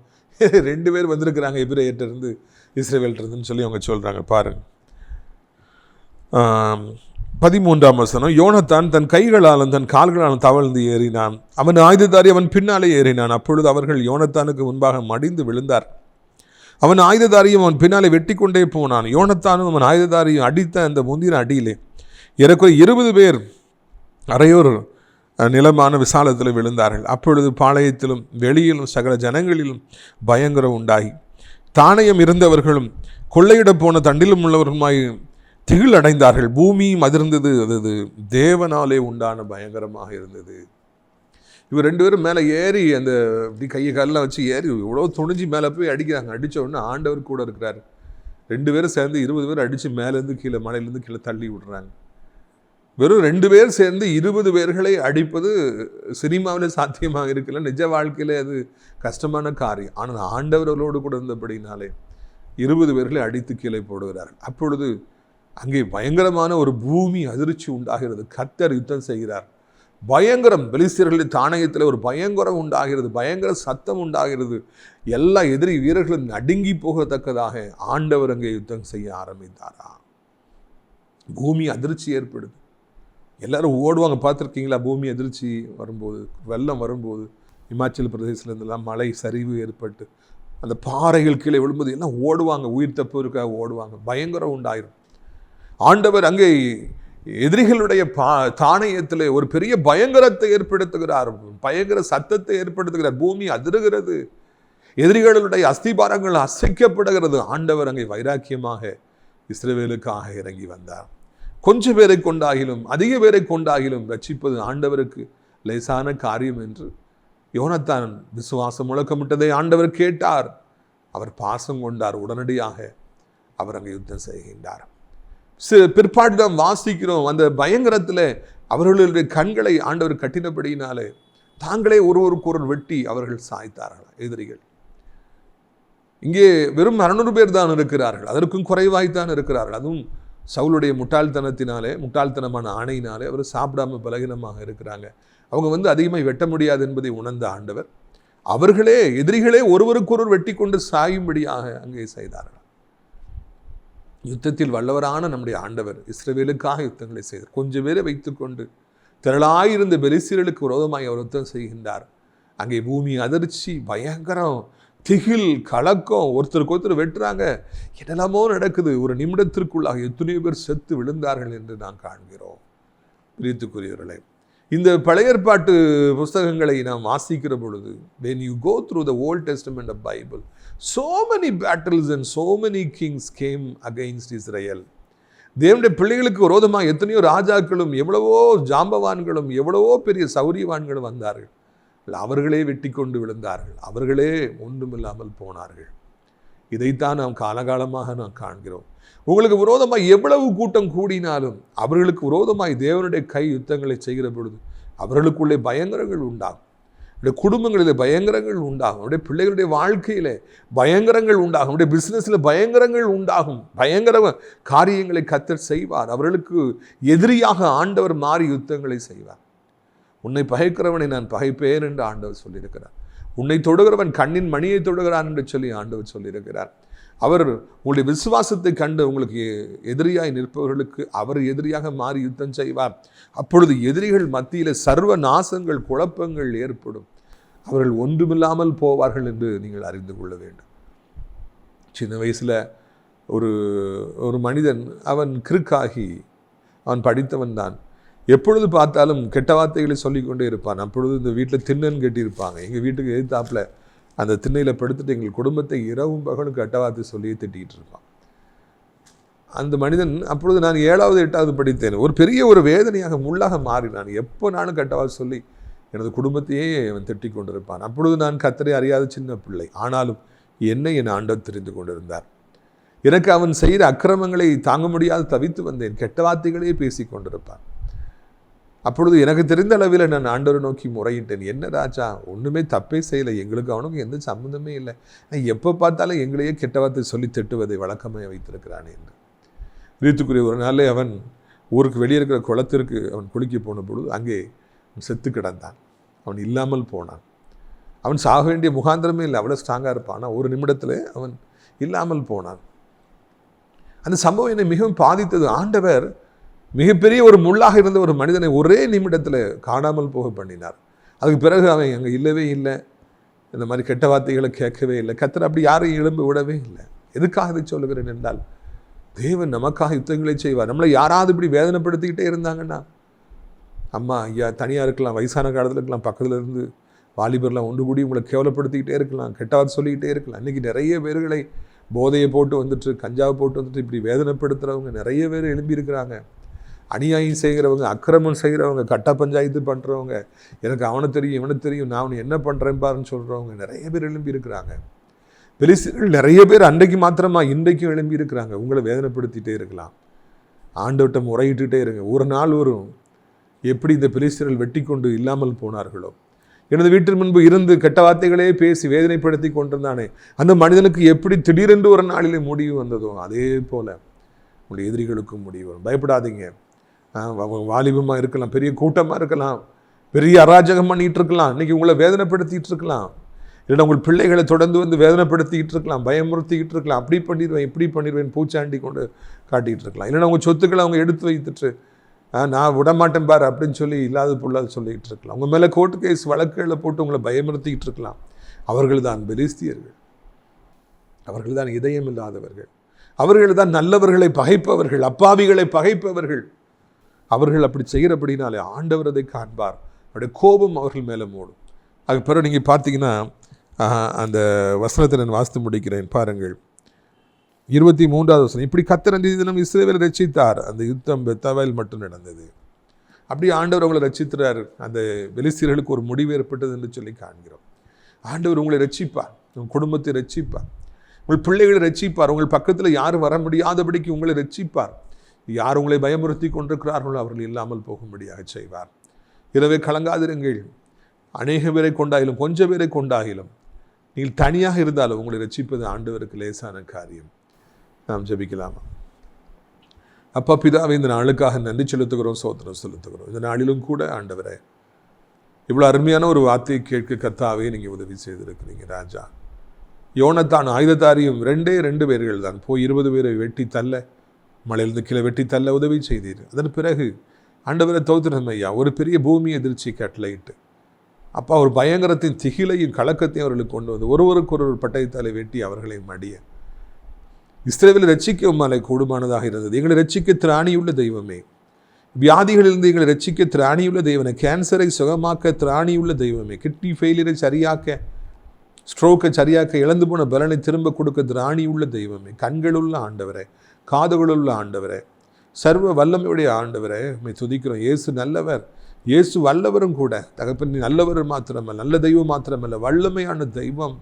2 பேர் வந்திருக்கிறாங்க எபிரேயர்கிட்டருந்து இஸ்ரவேல்கிட்டருந்துன்னு சொல்லி அவங்க சொல்கிறாங்க. பாருங்கள் 13ஆம் வசனம். யோனத்தான் தன் கைகளாலும் தன் கால்களாலும் தவழ்ந்து ஏறினான். அவன் ஆயுததாரி அவன் பின்னாலே ஏறினான். அப்பொழுது அவர்கள் யோனத்தானுக்கு முன்பாக மடிந்து விழுந்தார். அவன் ஆயுததாரியும் அவன் பின்னாலே வெட்டி கொண்டே போனான். யோனத்தானும் அவன் ஆயுததாரியும் அடித்த அந்த முந்தின அடியிலே ஏறக்குறைய 20 பேர் அரையோர் நிலமான விசாலத்தில் விழுந்தார்கள். அப்பொழுது பாளையத்திலும் வெளியிலும் சகல ஜனங்களிலும் பயங்கரம் உண்டாகி தானியம் இருந்தவர்களும் கொள்ளையிட போன தண்டிலும் உள்ளவர்களுமாய் திகில் அடைந்தார்கள். பூமியும் அதிர்ந்தது. அது தேவனாலே உண்டான பயங்கரமாக இருந்தது. இவர் 2 பேரும் மேலே ஏறி அந்த இப்படி கையை காலெலாம் வச்சு ஏறி இவ்வளோ துணிஞ்சு மேலே போய் அடிக்கிறாங்க. அடித்த உடனே ஆண்டவர் கூட இருக்கிறார். 2 பேரும் சேர்ந்து 20 பேர் அடித்து மேலேருந்து கீழே மலையிலேருந்து கீழே தள்ளி விடுறாங்க. வெறும் 2 பேர் சேர்ந்து 20 பேர்களை அடிப்பது சினிமாவில் சாத்தியமாக இருக்கல, நிஜ வாழ்க்கையில் அது கஷ்டமான காரியம். ஆனால் ஆண்டவர்களோடு கூட இருந்தபடினாலே 20 பேர்களை அடித்து கீழே போடுகிறார்கள். அப்பொழுது அங்கே பயங்கரமான ஒரு பூமி அதிர்ச்சி உண்டாகிறது. கர்த்தர் யுத்தம் செய்கிறார். பயங்கரம், பெலிஸ்தியர்களின் தானயத்தில் ஒரு பயங்கரம் உண்டாகிறது, பயங்கர சத்தம் உண்டாகிறது. எல்லா எதிரி வீரர்களும் நடுங்கி போகத்தக்கதாக ஆண்டவர் அங்கே யுத்தம் செய்ய ஆரம்பித்தாரா. பூமி அதிர்ச்சி ஏற்படுது. எல்லாரும் ஓடுவாங்க. பார்த்துருக்கீங்களா? பூமி அதிர்ச்சி வரும்போது, வெள்ளம் வரும்போது, இமாச்சல பிரதேசத்துலேருந்துலாம் மழை சரிவு ஏற்பட்டு அந்த பாறைகள் கீழே விழும்போது எல்லாம் ஓடுவாங்க, உயிர் தப்புவதற்காக ஓடுவாங்க. பயங்கரம் உண்டாயிரும். ஆண்டவர் அங்கே எதிரிகளுடைய தானயத்தில் ஒரு பெரிய பயங்கரத்தை ஏற்படுத்துகிறார், பயங்கர சத்தத்தை ஏற்படுத்துகிறார். பூமி அதிருகிறது, எதிரிகளுடைய அஸ்திபாரங்கள் அசைக்கப்படுகிறது. ஆண்டவர் அங்கே வைராக்கியமாக இஸ்ரவேலுக்காக இறங்கி வந்தார். கொஞ்சம் பேரை கொண்டாகிலும் அதிக பேரை கொண்டாகிலும் ரட்சிப்பது ஆண்டவருக்கு லேசான காரியம் என்று யோனத்தான் விசுவாசம் முழக்கமிட்டதை ஆண்டவர் கேட்டார். அவர் பாசம் கொண்டார். உடனடியாக அவர் அங்கே யுத்தம் செய்கின்றார். பிற்பாடு நாம் வாசிக்கிறோம், அந்த பயங்கரத்தில் அவர்களுடைய கண்களை ஆண்டவர் கட்டினபடியினாலே தாங்களே ஒருவருக்கு வெட்டி அவர்கள் சாய்த்தார்கள் எதிரிகள். இங்கே வெறும் 600 பேர் தான் இருக்கிறார்கள், அதற்கும் குறைவாய்த்தான் இருக்கிறார்கள். அதுவும் சவுலுடைய முட்டாள்தனமான ஆணையினாலே அவர் சாப்பிடாம பலகீனமாக இருக்கிறாங்க. அவங்க அதிகமாக வெட்ட முடியாது என்பதை உணர்ந்த ஆண்டவர் அவர்களே எதிரிகளே ஒருவருக்கொருவர் வெட்டி கொண்டு சாயும்படியாக அங்கே செய்தார்கள். யுத்தத்தில் வல்லவரான நம்முடைய ஆண்டவர் இஸ்ரவேலுக்காக யுத்தங்களை செய்தார். கொஞ்சம் பேரை வைத்துக்கொண்டு திரளாயிருந்த பெலிஸ்தர்களுக்கு விரோதமாய் அவர் யுத்தம் செய்கின்றார். அங்கே பூமி அதிர்ச்சி, பயங்கரம், திகில், கலக்கம், ஒருத்தருக்கு வெட்டுறாங்க, என்னெல்லாமோ நடக்குது. ஒரு நிமிடத்திற்குள்ளாக எத்தனையோ பேர் செத்து விழுந்தார்கள் என்று நாம் காண்கிறோம். பிரியத்துக்குரியவர்களே, இந்த பழைய ஏற்பாட்டு புஸ்தகங்களை நாம் வாசிக்கிற பொழுது, when you go through the Old Testament of Bible, so many battles and so many kings came against Israel. தேவனுடைய பிள்ளைகளுக்கு விரோதமாக எத்தனையோ ராஜாக்களும் எவ்வளவோ ஜாம்பவான்களும் எவ்வளவோ பெரிய சௌரியவான்களும் வந்தார்கள். அவர்களே வெட்டி கொண்டு விழுந்தார்கள், அவர்களே ஒன்றுமில்லாமல் போனார்கள். இதைத்தான் நாம் காலகாலமாக நாம் காண்கிறோம். உங்களுக்கு விரோதமாய் எவ்வளவு கூட்டம் கூடினாலும் அவர்களுக்கு விரோதமாய் தேவனுடைய கை யுத்தங்களை செய்கிற பொழுது அவர்களுக்குள்ளே பயங்கரங்கள் உண்டாகும். அவருடைய குடும்பங்களில் பயங்கரங்கள் உண்டாகும், அவருடைய பிள்ளைகளுடைய வாழ்க்கையிலே பயங்கரங்கள் உண்டாகும், அவருடைய பிஸ்னஸில் பயங்கரங்கள் உண்டாகும். பயங்கர காரியங்களை கர்த்தர் செய்வார். அவர்களுக்கு எதிரியாக ஆண்டவர் மாறி யுத்தங்களை செய்வார். உன்னை பகைக்கிறவனை நான் பகைப்பேன் என்று ஆண்டவர் சொல்லியிருக்கிறார். உன்னை தொடுகிறவன் கண்ணின் மணியை தொடுகிறான் என்று சொல்லி ஆண்டவர் சொல்லியிருக்கிறார். அவர் உங்களுடைய விசுவாசத்தை கண்டு உங்களுக்கு எதிரியாய் நிற்பவர்களுக்கு அவர் எதிரியாக மாறி யுத்தம் செய்வார். அப்பொழுது எதிரிகள் மத்தியில் சர்வ நாசங்கள், குழப்பங்கள் ஏற்படும். அவர்கள் ஒன்றுமில்லாமல் போவார்கள் என்று நீங்கள் அறிந்து கொள்ள வேண்டும். சின்ன வயசில் ஒரு மனிதன், அவன் கிறுக்காகி, அவன் படித்தவன் தான், எப்பொழுது பார்த்தாலும் கெட்ட வார்த்தைகளை சொல்லிக்கொண்டே இருப்பான். அப்பொழுது இந்த வீட்டில் திண்ணன்னு கட்டியிருப்பாங்க. எங்கள் வீட்டுக்கு எதிர்த்தாப்பில் அந்த திண்ணையில் படுத்துட்டு எங்கள் குடும்பத்தை இரவும் பகலும் கெட்ட வார்த்தை சொல்லியே திட்டிகிட்டு இருப்பான். அந்த மனிதன், அப்பொழுது நான் 7வது 8வது படித்தேன். ஒரு பெரிய ஒரு வேதனையாக முள்ளாக மாறினான். எப்போ நானும் கெட்ட வார்த்தை சொல்லி எனது குடும்பத்தையே அவன் திட்டி கொண்டிருப்பான். அப்பொழுது நான் கர்த்தரை அறியாத சின்ன பிள்ளை, ஆனாலும் என்னை என் ஆண்டவர் தெரிந்து கொண்டிருந்தார். எனக்கு அவன் செய்கிற அக்கிரமங்களை தாங்க முடியாது தவித்து வந்தேன். கெட்ட வார்த்தைகளே பேசி கொண்டிருப்பான். அப்பொழுது எனக்கு தெரிந்த அளவில் நான் ஆண்டவரை நோக்கி முறையிட்டேன். என்ன ராஜா, ஒன்றுமே தப்பே செய்யலை, எங்களுக்கு அவனுக்கு எந்த சம்மந்தமே இல்லை, எப்போ பார்த்தாலும் எங்களையே கெட்ட வார்த்தை சொல்லி திட்டுவதை வழக்கமாக வைத்திருக்கிறானே என்று. ரீத்துக்குரிய ஒரு நாளே அவன் ஊருக்கு வெளியே இருக்கிற குளத்திற்கு அவன் குளிக்க போன பொழுது அங்கே செத்து கிடந்தான். அவன் இல்லாமல் போனான். அவன் சாக வேண்டிய முகாந்திரமே இல்லை, அவ்வளோ ஸ்ட்ராங்காக இருப்பான். ஆனால் ஒரு நிமிடத்தில் அவன் இல்லாமல் போனான். அந்த சம்பவம் என்னை மிகவும் பாதித்தது. ஆண்டவர் மிகப்பெரிய ஒரு முள்ளாக இருந்த ஒரு மனிதனை ஒரே நிமிடத்தில் காணாமல் போக பண்ணினார். அதுக்கு பிறகு அவன் அங்கே இல்லவே இல்லை, இந்த மாதிரி கெட்ட வார்த்தைகளை கேட்கவே இல்லை. கர்த்தர் அப்படி யாரையும் எழும்ப விடவே இல்லை. எதுக்காக இதை சொல்லுகிறேன் என்றால், தேவன் நமக்காக யுத்தங்களை செய்வார். நம்மளை யாராவது இப்படி வேதனைப்படுத்திக்கிட்டே இருந்தாங்கன்னா, அம்மா ஐயா தனியாக இருக்கலாம், வயசான காலத்தில் இருக்கலாம், பக்கத்தில் இருந்து வாலிபர்லாம் ஒன்று கூடி உங்களை கேவலப்படுத்திக்கிட்டே இருக்கலாம், கெட்டவாறு சொல்லிக்கிட்டே இருக்கலாம். இன்றைக்கி நிறைய பேர்களை போதையை போட்டு வந்துட்டு, கஞ்சாவை போட்டு வந்துட்டு இப்படி வேதனைப்படுத்துகிறவங்க நிறைய பேர் எழும்பியிருக்கிறாங்க. அநியாயம் செய்கிறவங்க, அக்கிரமம் செய்கிறவங்க, கட்ட பஞ்சாயத்து பண்ணுறவங்க, எனக்கு அவனை தெரியும் இவனை தெரியும், நான் அவனை என்ன பண்ணுறேன் பாருன்னு சொல்கிறவங்க நிறைய பேர் எழும்பியிருக்கிறாங்க. பெலிஸ்தர்கள் நிறைய பேர் அன்றைக்கு மாத்திரமா இன்றைக்கும் எழும்பியிருக்கிறாங்க. உங்களை வேதனைப்படுத்திகிட்டே இருக்கலாம். ஆண்டவர்கிட்ட முறையிட்டுட்டே இருங்க. ஒரு நாள் வரும், எப்படி இந்த பெலிஸ்தர்கள் வெட்டி கொண்டு இல்லாமல் போனார்களோ, எனது வீட்டின் முன்பு இருந்து கெட்ட வார்த்தைகளே பேசி வேதனைப்படுத்தி கொண்டிருந்தானே, அந்த மனிதனுக்கு எப்படி திடீரென்று ஒரு நாளிலே முடிவு வந்ததோ, அதே போல் உங்களுடைய எதிரிகளுக்கும் முடிவு வரும். பயப்படாதீங்க. வாலிபமாக இருக்கலாம், பெரிய கூட்டமாக இருக்கலாம், பெரிய அராஜகம் பண்ணிகிட்டு இருக்கலாம், இன்றைக்கி உங்களை வேதனைப்படுத்திகிட்டு இருக்கலாம், இல்லைன்னா உங்கள் பிள்ளைகளை தொடர்ந்து வந்து வேதனைப்படுத்திக்கிட்டு இருக்கலாம், பயமுறுத்திக்கிட்டு இருக்கலாம், அப்படி பண்ணிடுவேன் இப்படி பண்ணிடுவேன் பூச்சாண்டி கொண்டு காட்டிகிட்டு இருக்கலாம், இல்லைன்னா உங்கள் சொத்துக்களை அவங்க எடுத்து வைத்துட்டு நான் விடமாட்டேன் பார் அப்படின்னு சொல்லி இல்லாத பொருளாத சொல்லிக்கிட்டு இருக்கலாம். உங்கள் மேலே கோர்ட்டு கேஸ் வழக்குகளை போட்டு உங்களை பயமுறுத்திக்கிட்டு இருக்கலாம். அவர்கள் தான் பெலிஸ்தியர்கள், அவர்கள் தான் இதயம் இல்லாதவர்கள், அவர்கள் தான் நல்லவர்களை பகைப்பவர்கள், அப்பாவிகளை பகைப்பவர்கள். அவர்கள் அப்படி செய்கிறபடினாலே ஆண்டவர் அதை காண்பார், அவருடைய கோபம் அவர்கள் மேலே மூடும். அதுக்கு பிறகு நீங்கள் பார்த்தீங்கன்னா அந்த வசனத்தை நான் வாசித்து முடிக்கிறேன் பாருங்கள். 23வது வசனம், இப்படி கர்த்தர் அன்றைய தினம் இஸ்ரவேலை ரட்சித்தார். அந்த யுத்தம் பெத்தாவேல் மட்டும் நடந்தது. அப்படியே ஆண்டவர் அவங்களை ரட்சித்தார். அந்த பெலிஸ்தியர்களுக்கு ஒரு முடிவு ஏற்பட்டது என்று சொல்லி காண்கிறோம். ஆண்டவர் உங்களை ரட்சிப்பார், உங்கள் குடும்பத்தை ரட்சிப்பார், உங்கள் பிள்ளைகளை ரட்சிப்பார், உங்கள் பக்கத்தில் யாரும் வர முடியாதபடிக்கு உங்களை ரட்சிப்பார். யார் உங்களை பயமுறுத்தி கொண்டிருக்கிறார்களோ அவர்கள் இல்லாமல் போகும்படியாக செய்வார். எனவே கலங்காதிருங்கள். அநேக பேரை கொண்டாயிலும் கொஞ்சம் பேரை கொண்டாயிலும் நீங்கள் தனியாக இருந்தாலும் உங்களை ரட்சிப்பது ஆண்டவருக்கு லேசான காரியம். நாம் ஜெபிக்கலாமா? அப்பா பிதாவை, இந்த நாளுக்காக நன்றி செலுத்துகிறோம், சோத்திரம் செலுத்துகிறோம். இந்த நாளிலும் கூட ஆண்டவரே, இவ்வளோ அருமையான ஒரு வார்த்தையை கேட்க கர்த்தாவே நீங்கள் உதவி செய்திருக்கிறீங்க ராஜா. யோனத்தான் ஆயுததாரியும் 2 பேர்கள் தான் போய் 20 பேரை வெட்டி தள்ள, மலையிலிருந்து கீழே வெட்டி தள்ள உதவி செய்தீர். அதன் பிறகு ஆண்டவரை தோத்திரம் ஐயா, ஒரு பெரிய பூமி எதிர்ச்சி கட்டளையிட்டு அப்பா ஒரு பயங்கரத்தின் திகிலையும் கலக்கத்தையும் அவர்களுக்கு கொண்டு வந்து ஒருவருக்கு ஒரு பட்டயத்தாலை வெட்டி அவர்களை மடிய இஸ்ரவேலை ரட்சிக்க உம்மாலே கூடுமானதாக இருந்தது. எங்களை ரட்சிக்க திராணியுள்ள தெய்வமே, வியாதிகளிலிருந்து எங்களை ரட்சிக்க திராணியுள்ள தெய்வமே, கேன்சரை சுகமாக்க திராணியுள்ள தெய்வமே, கிட்னி ஃபெயிலியரை சரியாக்க, ஸ்ட்ரோக்கை சரியாக்க, இழந்து போன பலனை திரும்ப கொடுக்க திராணியுள்ள தெய்வமே, கண்களுள்ள ஆண்டவரே, காதுகளுள்ள ஆண்டவரே, சர்வ வல்லமையுடைய ஆண்டவரே, உம்மை துதிக்கிறோம். இயேசு நல்லவர், இயேசு வல்லவரும் கூட. தகப்பன் நல்லவர் மாத்திரமல்ல, நல்ல தெய்வம் மாத்திரமல்ல, வல்லமையான தெய்வம்,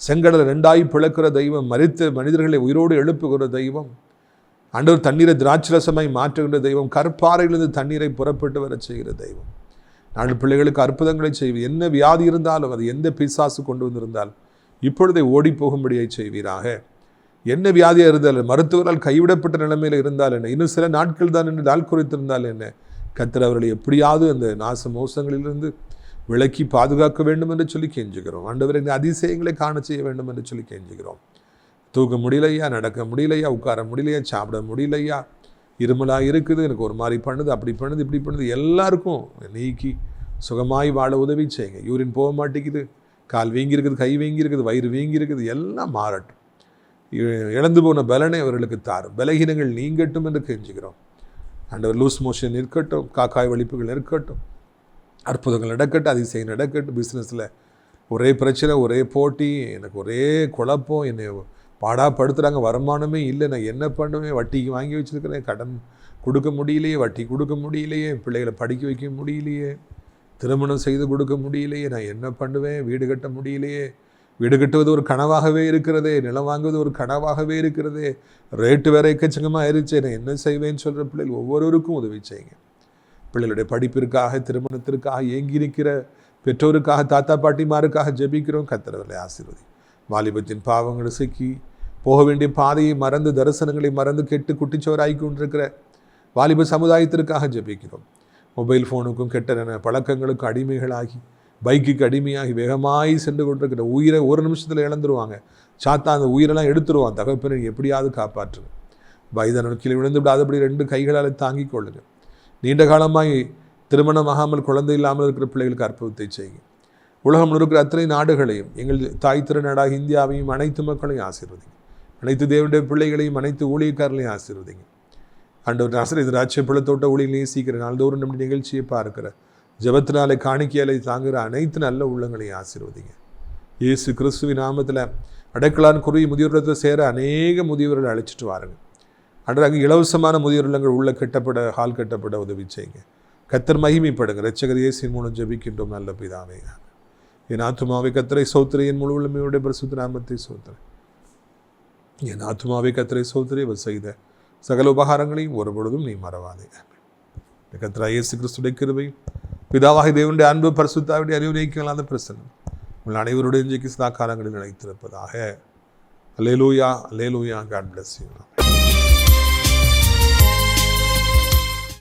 செங்கடலை 2ஆய் பிளக்கிற தெய்வம், மரித்த மனிதர்களை உயிரோடு எழுப்புகிற தெய்வம், ஆண்டவர் தண்ணீரை திராட்சரசமாய் மாற்றுகின்ற தெய்வம், கற்பாறையிலிருந்து தண்ணீரை புறப்பட்டு வர செய்கிற தெய்வம். நாலு பிள்ளைகளுக்கு அற்புதங்களை செய்வீர். என்ன வியாதி இருந்தாலும், அது எந்த பிசாசு கொண்டு வந்திருந்தால் இப்பொழுதே ஓடி போகும்படியை செய்வீராக. என்ன வியாதியாக இருந்தாலும், மருத்துவரால் கைவிடப்பட்ட நிலைமையில் இருந்தால் என்ன, இன்னும் சில நாட்கள் தான் என்று நாள் குறித்திருந்தால் என்ன, கர்த்தர் அவர்களை எப்படியாவது அந்த நாச மோசங்களிலிருந்து விலக்கி பாதுகாக்க வேண்டும் என்று சொல்லி கெஞ்சுகிறோம். ஆண்டவரை இந்த அதிசயங்களை காண செய்ய வேண்டும் என்று சொல்லி கெஞ்சுகிறோம். தூக்க முடியலையா, நடக்க முடியலையா, உட்கார முடியலையா, சாப்பிட முடியலையா, இருமலாக இருக்குது, எனக்கு ஒரு மாதிரி பண்ணுது, அப்படி பண்ணுது, இப்படி பண்ணுது, எல்லாருக்கும் நீக்கி சுகமாய் வாழ உதவி செய்யுங்க. யூரின் போக மாட்டேங்குது, கால் வீங்கி இருக்குது, கை வீங்கி இருக்குது, வயிறு வீங்கி இருக்குது, எல்லாம் மாறட்டும். இழந்து போன பலனை அவர்களுக்கு தாரும், பலகீனங்கள் நீங்கட்டும் என்று கெஞ்சுகிறோம். ஆண்டவர் லூஸ் மோஷன் இருக்கட்டும், காக்காய் வலிப்புகள் இருக்கட்டும், அற்புதங்கள் நடக்கட்டும், அதிசயம் நடக்கட்டும். பிஸ்னஸில் ஒரே பிரச்சனை, ஒரே போட்டி, எனக்கு ஒரே குழப்பம், என்னை பாடாப்படுத்துகிறாங்க, வருமானமே இல்லை, நான் என்ன பண்ணுவேன், வட்டிக்கு வாங்கி வச்சுருக்கிறேன், கடன் கொடுக்க முடியலையே, வட்டி கொடுக்க முடியலையே, பிள்ளைகளை படிக்க வைக்க முடியலையே, திருமணம் செய்து கொடுக்க முடியலையே, நான் என்ன பண்ணுவேன், வீடு கட்ட முடியலையே, வீடு கட்டுவது ஒரு கனவாகவே இருக்கிறதே, நிலம் வாங்குவது ஒரு கனவாகவே இருக்கிறதே, ரேட்டு வேற எக்கச்சக்கமாக ஆயிடுச்சு, நான் என்ன செய்வேன்னு சொல்கிற பிள்ளைகள் ஒவ்வொருவருக்கும் உதவி செய்யுங்க. பிள்ளைகளுடைய படிப்பிற்காக, திருமணத்திற்காக ஏங்கி நிற்கிற பெற்றோருக்காக, தாத்தா பாட்டிமாருக்காக ஜெபிக்கிறோம். கர்த்தரவர்களை ஆசீர்வதி. வாலிபத்தின் பாவங்களை சிக்கி போக வேண்டிய பாதையை மறந்து, தரிசனங்களை மறந்து கெட்டு குட்டிச்சோராகி கொண்டிருக்கிற வாலிப சமுதாயத்திற்காக ஜெபிக்கிறோம். மொபைல் ஃபோனுக்கும் கெட்ட பழக்கங்களுக்கும் அடிமைகளாகி பைக்குக்கு அடிமையாகி வேகமாய் சென்று கொண்டிருக்கிற உயிரை ஒரு நிமிஷத்தில் இழந்துருவாங்க. சாத்தா அந்த உயிரெல்லாம் எடுத்துருவான். தகப்பனை எப்படியாவது காப்பாற்றுங்க. வயதான கீழே விழுந்து விடாதபடி 2 கைகளால் தாங்கிக் கொள்ளுங்க. நீண்ட காலமாய் திருமணமாகாமல் குழந்தை இல்லாமல் இருக்கிற பிள்ளைகளுக்கு அற்புதத்தை செய்யுங்க. உலகம் இருக்கிற அத்தனை நாடுகளையும், எங்கள் தாய் திருநாடாக இந்தியாவையும், அனைத்து மக்களையும் ஆசீர்வதிங்க. அனைத்து தேவனுடைய பிள்ளைகளையும், அனைத்து ஊழியக்காரர்களையும் ஆசீர்வதிங்க. ஆண்டவர் நாசரேத்து திராட்சைப்பழத்தோட்ட ஊழியர்களையும் சீக்கிர நாள்தோறும் நம்முடைய நிகழ்ச்சியை பார்க்கிற, ஜெபத்தினாலே காணிக்கையாலை தாங்குகிற அனைத்து நல்ல உள்ளங்களையும் ஆசீர்வதிங்க. இயேசு கிறிஸ்துவின் நாமத்தில் அடைக்கலான் குருவி முதியோரத்தை சேர அநேக முதியவர்களை அழைச்சிட்டு வாருங்க. அங்கே இலவசமான முதியோர் இல்லங்கள் உள்ள கட்டப்பட, ஹால் கட்டப்பட உதவி செய்யுங்க. கர்த்தர் மகிமைப்படுங்க. இரட்சகர் இயேசுவின் மூலம் ஜெபிக்கின்றோம் நல்ல பிதாவே. என் ஆத்துமாவை கர்த்தரை ஸ்தோத்திரி, என் முழு உள்ளமையோட பரிசுத்த நாமத்தை ஸ்தோத்திரி. என் ஆத்துமாவை கர்த்தரை ஸ்தோத்திரி, அவர் செய்த சகல உபகாரங்களையும் ஒருபொழுதும் நீ மறவாதே. கர்த்தராகிய இயேசு கிறிஸ்துவின் கிருபை, பிதாவாகிய தேவனுடைய அன்பு, பரிசுத்தாவினுடைய அறிவுரைக்கலாத பிரசன்னம் உங்கள் அனைவருடைய இன்றைக்கு சதா காலங்களில் நிலைத்திருப்பதாக. அல்லேலூயா, அல்லேலூயா. God bless you.